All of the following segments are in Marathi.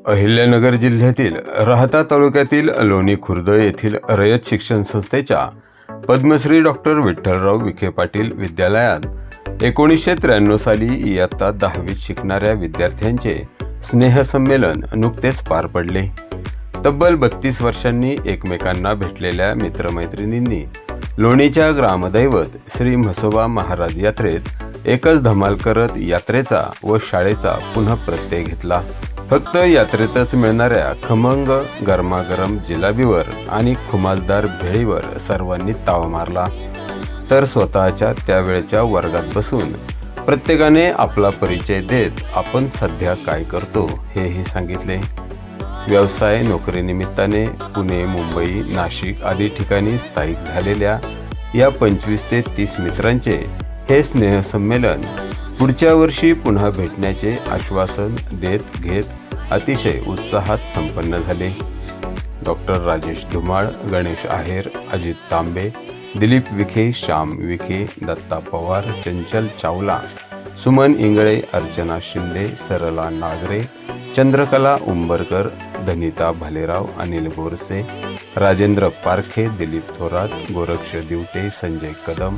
अहिल्यानगर जिल्ह्यातील राहाता तालुक्यातील लोणी खुर्द येथील रयत शिक्षण संस्थेच्या पद्मश्री डॉक्टर विठ्ठलराव विखे पाटील विद्यालयात 1993 साली इयत्ता 10वीत शिकणाऱ्या विद्यार्थ्यांचे स्नेहसंमेलन नुकतेच पार पडले. तब्बल 32 वर्षांनी एकमेकांना भेटलेल्या मित्रमैत्रिणींनी लोणीच्या ग्रामदैवत श्री म्हसोबा महाराज यात्रेत एकच धमाल करत यात्रेचा व शाळेचा पुन्हा प्रत्यय घेतला. फक्त यात्रेतच मिळणाऱ्या खमंग गरमागरम जिलाबीवर आणि खुमासदार भेळीवर सर्वांनी ताव मारला. तर स्वतःच्या त्यावेळच्या वर्गात बसून प्रत्येकाने आपला परिचय देत आपण सध्या काय करतो हेही सांगितले. व्यवसाय नोकरीनिमित्ताने पुणे, मुंबई, नाशिक आदी ठिकाणी स्थायिक झालेल्या या 25 ते 30 मित्रांचे हे स्नेहसंमेलन पुढच्या वर्षी पुन्हा भेटण्याचे आश्वासन देत घेत अतिशय उत्साहात संपन्न झाले. डॉक्टर राजेश धुमाळ, गणेश आहेर, अजित तांबे, दिलीप विखे, श्याम विखे, दत्ता पवार, चंचल चावला, सुमन इंगळे, अर्चना शिंदे, सरला नागरे, चंद्रकला उंबरकर, धनिता भालेराव, अनिल बोरसे, राजेंद्र पारखे, दिलीप थोरात, गोरक्ष दिवटे, संजय कदम,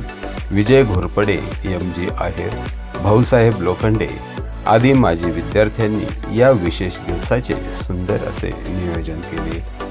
विजय घोरपडे, MG आहेर, भाऊसाहेब लोखंडे आदी माजी विद्यार्थ्यांनी या विशेष दिवसाचे सुंदर असे नियोजन केले.